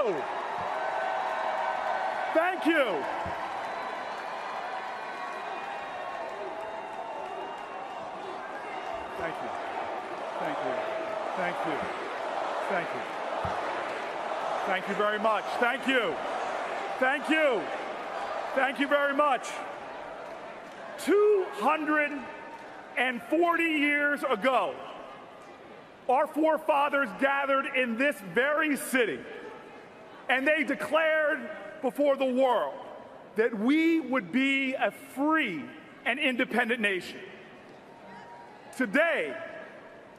you. Thank you. Thank you. Thank you. Thank you. Thank you. Thank you very much. Thank you. Thank you. Thank you very much. 240 years ago, our forefathers gathered in this very city, and they declared before the world that we would be a free and independent nation. Today,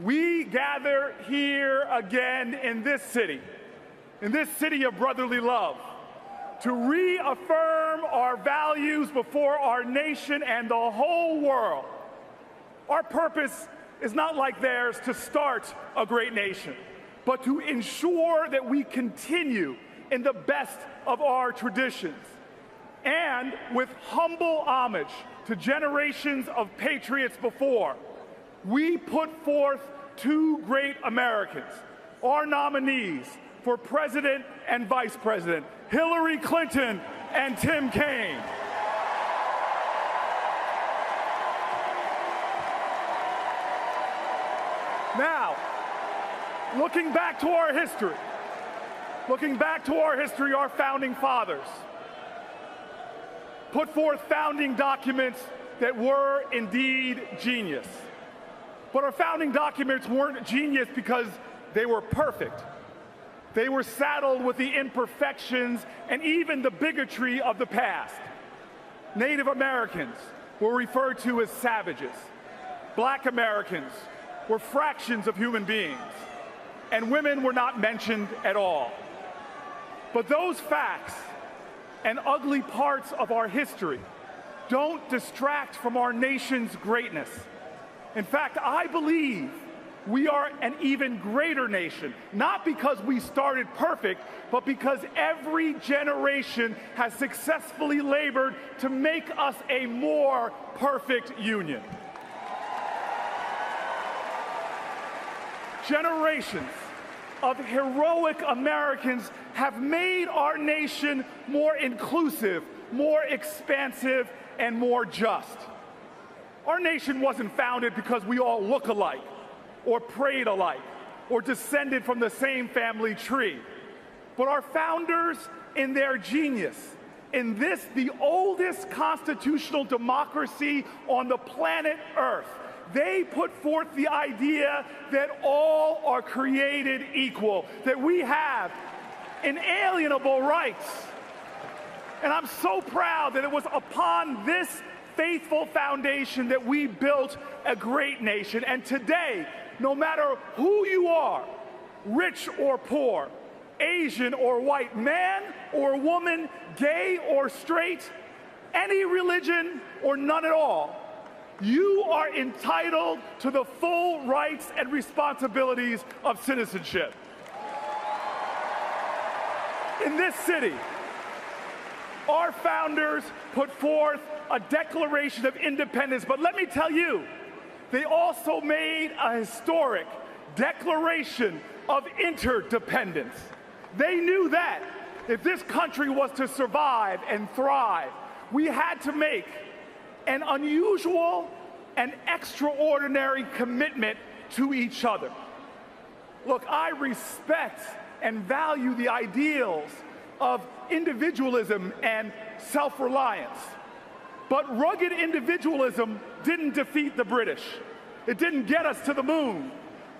we gather here again in this city of brotherly love, to reaffirm our values before our nation and the whole world. Our purpose is not like theirs to start a great nation, but to ensure that we continue in the best of our traditions. And with humble homage to generations of patriots before, we put forth two great Americans, our nominees for President and Vice President, Hillary Clinton and Tim Kaine. Now, looking back to our history, our founding fathers put forth founding documents that were indeed genius. But our founding documents weren't genius because they were perfect. They were saddled with the imperfections and even the bigotry of the past. Native Americans were referred to as savages. Black Americans were fractions of human beings, and women were not mentioned at all. But those facts and ugly parts of our history don't distract from our nation's greatness. In fact, I believe we are an even greater nation, not because we started perfect, but because every generation has successfully labored to make us a more perfect union. Generations of heroic Americans have made our nation more inclusive, more expansive, and more just. Our nation wasn't founded because we all look alike, or prayed alike, or descended from the same family tree. But our founders, in their genius, in this, the oldest constitutional democracy on the planet Earth, they put forth the idea that all are created equal, that we have inalienable rights. And I'm so proud that it was upon this faithful foundation that we built a great nation. And today, no matter who you are, rich or poor, Asian or white, man or woman, gay or straight, any religion or none at all, you are entitled to the full rights and responsibilities of citizenship. In this city, our founders put forth a Declaration of Independence, but let me tell you, they also made a historic Declaration of Interdependence. They knew that if this country was to survive and thrive, we had to make an unusual and extraordinary commitment to each other. Look, I respect and value the ideals of individualism and self-reliance. But rugged individualism didn't defeat the British. It didn't get us to the moon.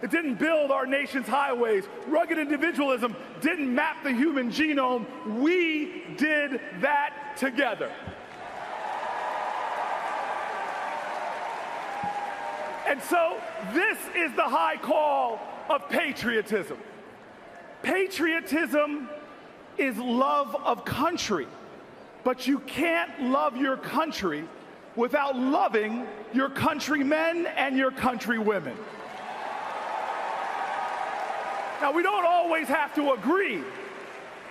It didn't build our nation's highways. Rugged individualism didn't map the human genome. We did that together. And so this is the high call of patriotism. Patriotism is love of country, but you can't love your country without loving your countrymen and your countrywomen. Now, we don't always have to agree,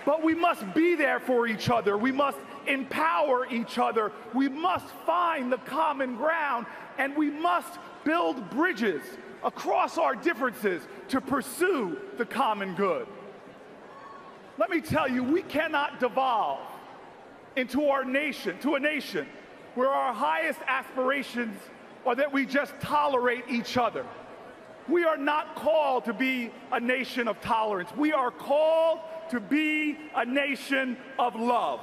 but we must be there for each other. We must empower each other. We must find the common ground, and we must build bridges across our differences to pursue the common good. Let me tell you, we cannot devolve into a nation where our highest aspirations are that we just tolerate each other. We are not called to be a nation of tolerance. We are called to be a nation of love.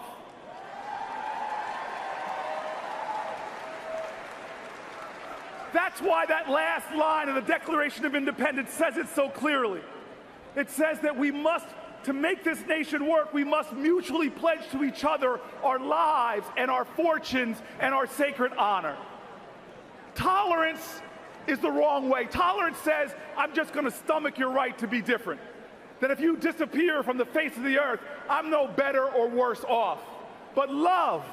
That's why that last line of the Declaration of Independence says it so clearly. It says that we must, to make this nation work, we must mutually pledge to each other our lives and our fortunes and our sacred honor. Tolerance is the wrong way. Tolerance says, I'm just going to stomach your right to be different. That if you disappear from the face of the earth, I'm no better or worse off. But love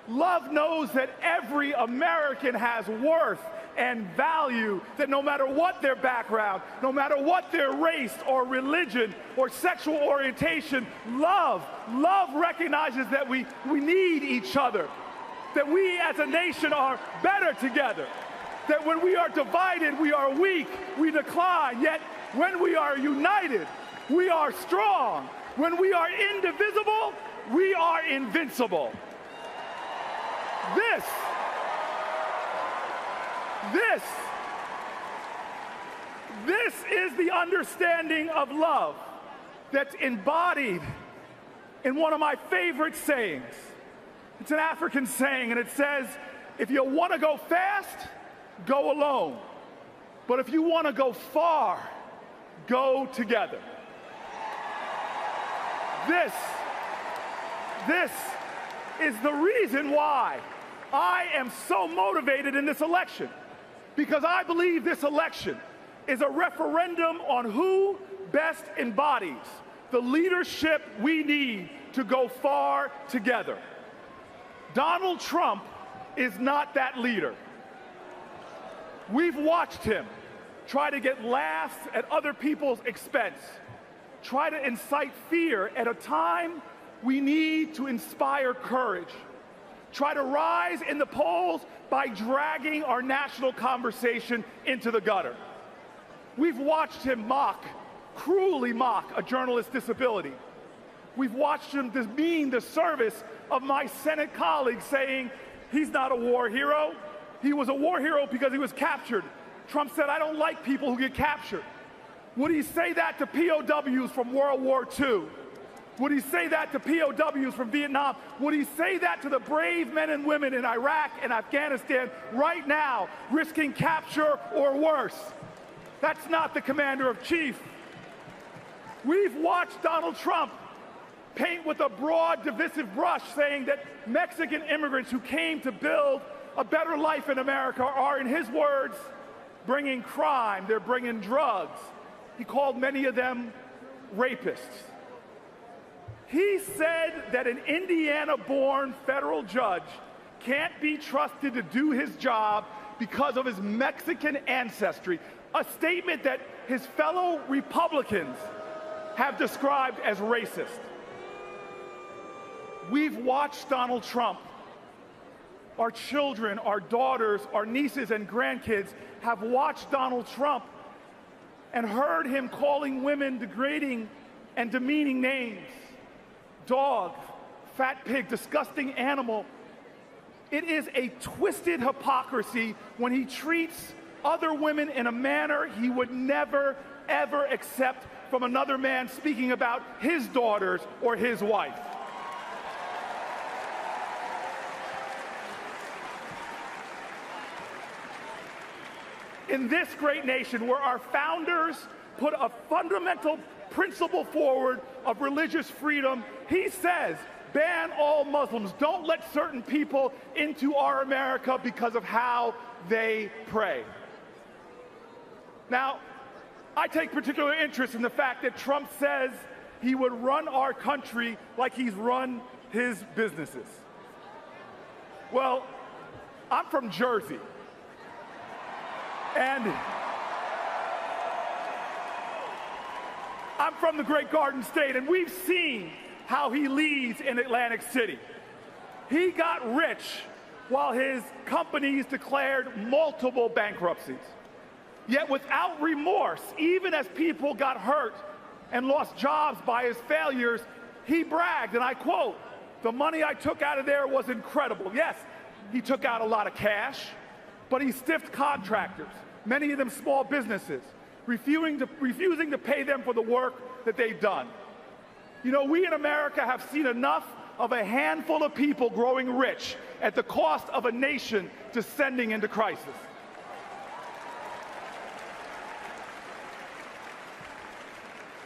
knows that every American has worth and value, that no matter what their background, no matter what their race or religion or sexual orientation, love recognizes that we need each other, that we as a nation are better together, that when we are divided, we are weak, we decline, yet when we are united, we are strong. When we are indivisible, we are invincible. This is the understanding of love that's embodied in one of my favorite sayings. It's an African saying, and it says, if you want to go fast, go alone. But if you want to go far, go together. This is the reason why I am so motivated in this election, because I believe this election is a referendum on who best embodies the leadership we need to go far together. Donald Trump is not that leader. We've watched him try to get laughs at other people's expense, try to incite fear at a time we need to inspire courage, try to rise in the polls by dragging our national conversation into the gutter. We've watched him cruelly mock a journalist's disability. We've watched him demean the service of my Senate colleague, saying he's not a war hero. He was a war hero because he was captured. Trump said, I don't like people who get captured. Would he say that to POWs from World War II? Would he say that to POWs from Vietnam? Would he say that to the brave men and women in Iraq and Afghanistan right now, risking capture or worse? That's not the commander-in-chief. We've watched Donald Trump paint with a broad, divisive brush, saying that Mexican immigrants who came to build a better life in America are, in his words, bringing crime, they're bringing drugs. He called many of them rapists. He said that an Indiana-born federal judge can't be trusted to do his job because of his Mexican ancestry, a statement that his fellow Republicans have described as racist. We've watched Donald Trump. Our children, our daughters, our nieces and grandkids have watched Donald Trump and heard him calling women degrading and demeaning names. Dog, fat pig, disgusting animal. It is a twisted hypocrisy when he treats other women in a manner he would never, ever accept from another man speaking about his daughters or his wife. In this great nation where our founders put a fundamental principle forward of religious freedom, he says, ban all Muslims. Don't let certain people into our America because of how they pray. Now, I take particular interest in the fact that Trump says he would run our country like he's run his businesses. Well, I'm from Jersey. And I'm from the Great Garden State, and we've seen how he leads in Atlantic City. He got rich while his companies declared multiple bankruptcies. Yet without remorse, even as people got hurt, and lost jobs by his failures, he bragged, and I quote, "The money I took out of there was incredible." Yes, he took out a lot of cash, but he stiffed contractors, many of them small businesses, refusing to pay them for the work that they've done. You know, we in America have seen enough of a handful of people growing rich at the cost of a nation descending into crisis.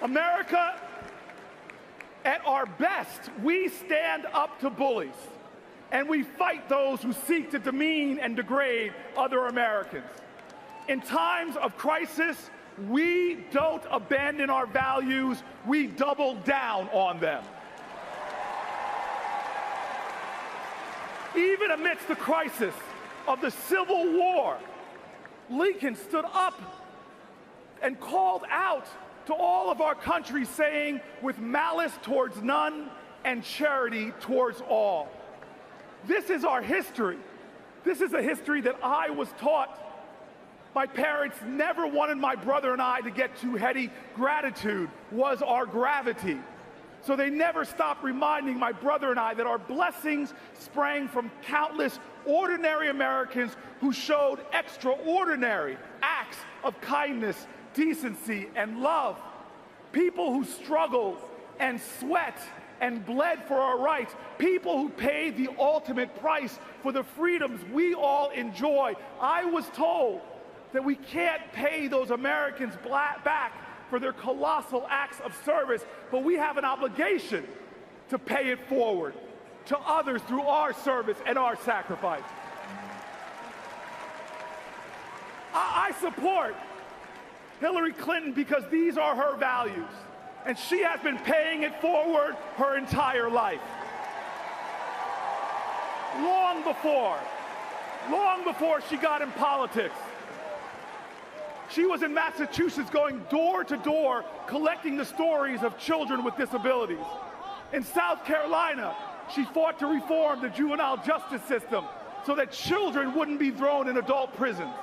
America, at our best, we stand up to bullies, and we fight those who seek to demean and degrade other Americans. In times of crisis, we don't abandon our values, we double down on them. Even amidst the crisis of the Civil War, Lincoln stood up and called out to all of our country, saying, "With malice towards none and charity towards all." This is our history. This is a history that I was taught. My parents never wanted my brother and I to get too heady. Gratitude was our gravity. So they never stopped reminding my brother and I that our blessings sprang from countless ordinary Americans who showed extraordinary acts of kindness, decency, and love. People who struggled and sweat and bled for our rights. People who paid the ultimate price for the freedoms we all enjoy. I was told that we can't pay those Americans back for their colossal acts of service, but we have an obligation to pay it forward to others through our service and our sacrifice. I support Hillary Clinton because these are her values, and she has been paying it forward her entire life. Long before she got in politics, she was in Massachusetts going door to door collecting the stories of children with disabilities. In South Carolina, she fought to reform the juvenile justice system so that children wouldn't be thrown in adult prisons.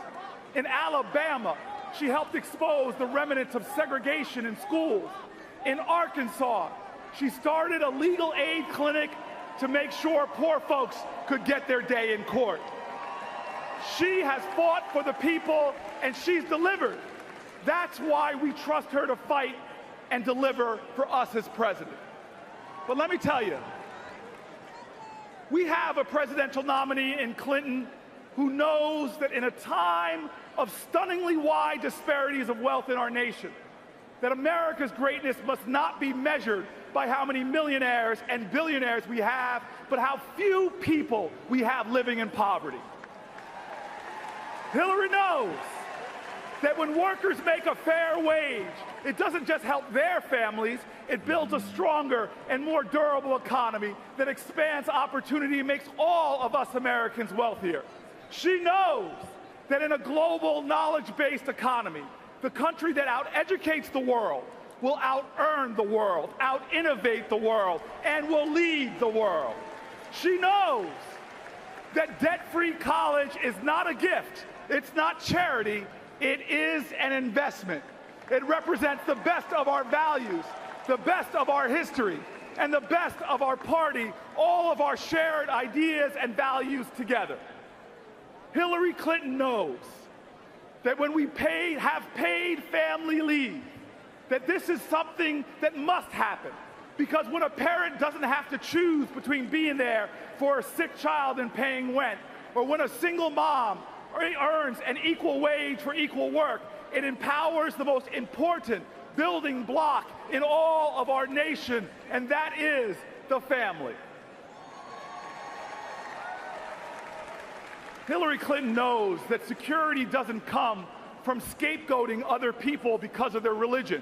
In Alabama, she helped expose the remnants of segregation in schools. In Arkansas, she started a legal aid clinic to make sure poor folks could get their day in court. She has fought for the people, and she's delivered. That's why we trust her to fight and deliver for us as president. But let me tell you, we have a presidential nominee in Clinton who knows that in a time of stunningly wide disparities of wealth in our nation, that America's greatness must not be measured by how many millionaires and billionaires we have, but how few people we have living in poverty. Hillary knows that when workers make a fair wage, it doesn't just help their families, it builds a stronger and more durable economy that expands opportunity and makes all of us Americans wealthier. She knows that in a global knowledge-based economy, the country that out-educates the world will out-earn the world, out-innovate the world, and will lead the world. She knows that debt-free college is not a gift, it's not charity, it is an investment. It represents the best of our values, the best of our history, and the best of our party, all of our shared ideas and values together. Hillary Clinton knows that when we have paid family leave, that this is something that must happen. Because when a parent doesn't have to choose between being there for a sick child and paying rent, or when a single mom earns an equal wage for equal work, it empowers the most important building block in all of our nation, and that is the family. Hillary Clinton knows that security doesn't come from scapegoating other people because of their religion,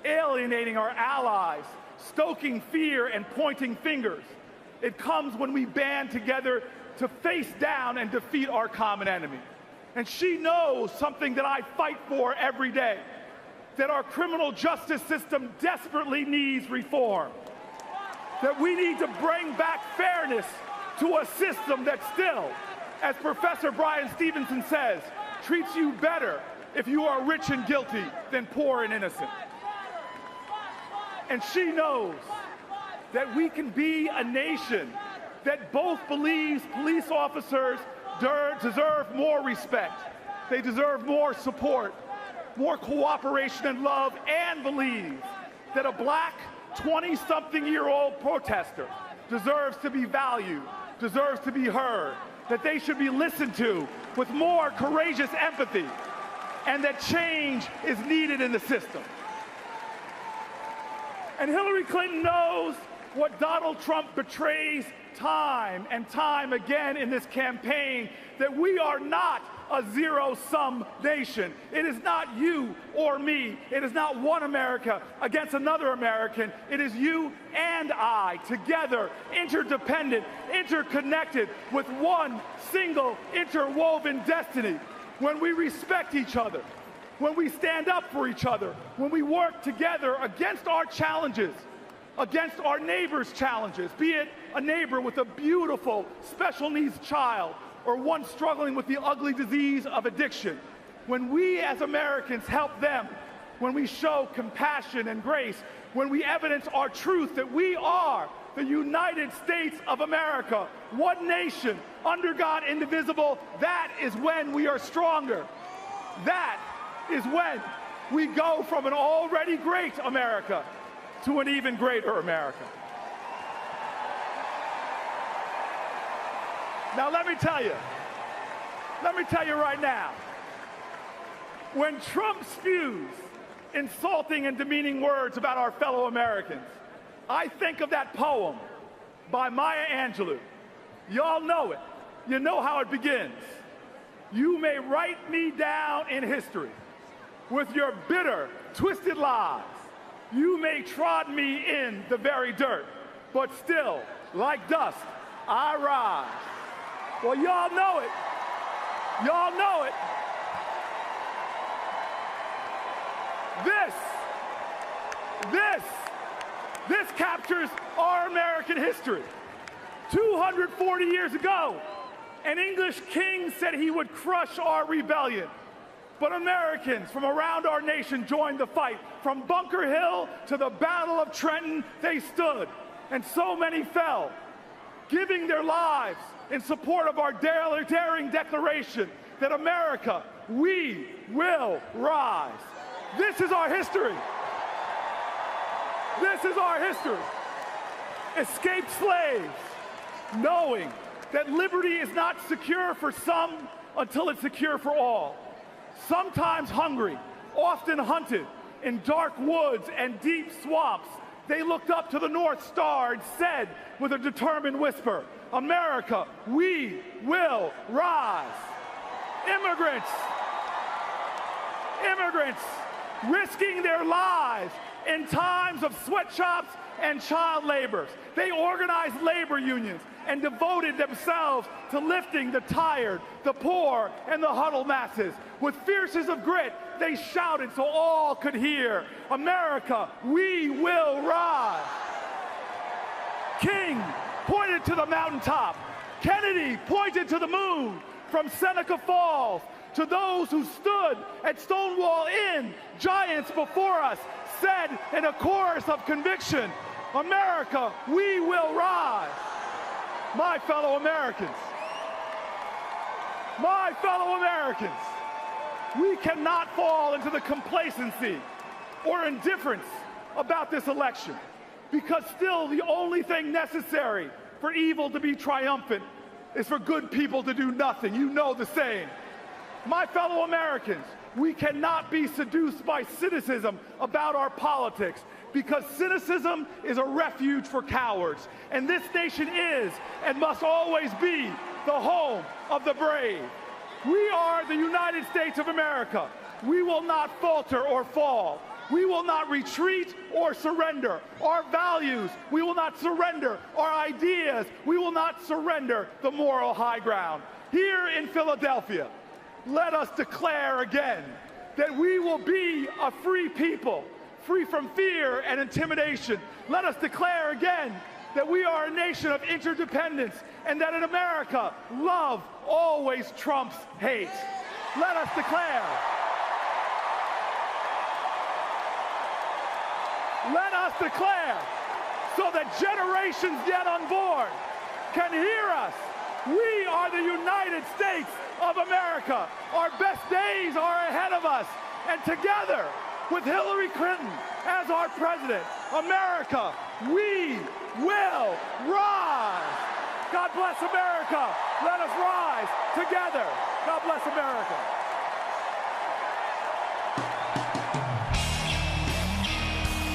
alienating our allies, stoking fear, and pointing fingers. It comes when we band together to face down and defeat our common enemy. And she knows something that I fight for every day, that our criminal justice system desperately needs reform, that we need to bring back fairness to a system that still, as Professor Brian Stevenson says, treats you better if you are rich and guilty than poor and innocent. And she knows that we can be a nation that both believes police officers deserve more respect, they deserve more support, more cooperation and love, and believes that a black 20-something-year-old protester deserves to be valued, deserves to be heard, that they should be listened to with more courageous empathy, and that change is needed in the system. And Hillary Clinton knows what Donald Trump betrays time and time again in this campaign, that we are not a zero-sum nation. It is not you or me. It is not one America against another American. It is you and I, together, interdependent, interconnected, with one single interwoven destiny. When we respect each other, when we stand up for each other, when we work together against our challenges, against our neighbor's challenges, be it a neighbor with a beautiful special needs child or one struggling with the ugly disease of addiction. When we as Americans help them, when we show compassion and grace, when we evidence our truth that we are the United States of America, one nation, under God, indivisible, that is when we are stronger. That is when we go from an already great America to an even greater America. Now let me tell you right now, when Trump spews insulting and demeaning words about our fellow Americans, I think of that poem by Maya Angelou. Y'all know it. You know how it begins. You may write me down in history with your bitter, twisted lies. You may trod me in the very dirt, but still, like dust, I rise. Well, y'all know it. Y'all know it. This captures our American history. 240 years ago, an English king said he would crush our rebellion. But Americans from around our nation joined the fight. From Bunker Hill to the Battle of Trenton, they stood, and so many fell, giving their lives in support of our daring declaration that America, we will rise. This is our history. This is our history. Escaped slaves, knowing that liberty is not secure for some until it's secure for all. Sometimes hungry, often hunted in dark woods and deep swamps, they looked up to the North Star and said with a determined whisper, America, we will rise. Immigrants risking their lives in times of sweatshops and child labor. They organized labor unions and devoted themselves to lifting the tired, the poor, and the huddled masses. With fierces of grit, they shouted so all could hear, America, we will rise. King pointed to the mountaintop. Kennedy pointed to the moon. From Seneca Falls to those who stood at Stonewall Inn, giants before us said in a chorus of conviction, America, we will rise. My fellow Americans, we cannot fall into the complacency or indifference about this election, because still the only thing necessary for evil to be triumphant is for good people to do nothing. You know the saying. My fellow Americans, we cannot be seduced by cynicism about our politics, because cynicism is a refuge for cowards. And this nation is and must always be the home of the brave. We are the United States of America. We will not falter or fall. We will not retreat or surrender. Our values, we will not surrender. Our ideas, we will not surrender the moral high ground. Here in Philadelphia, let us declare again that we will be a free people, free from fear and intimidation. Let us declare again that we are a nation of interdependence, and that in America, love always trumps hate. Let us declare. Let us declare so that generations yet unborn can hear us. We are the United States of America. Our best days are ahead of us. And together, with Hillary Clinton as our president, America, we will rise. God bless America. Let us rise together. God bless America.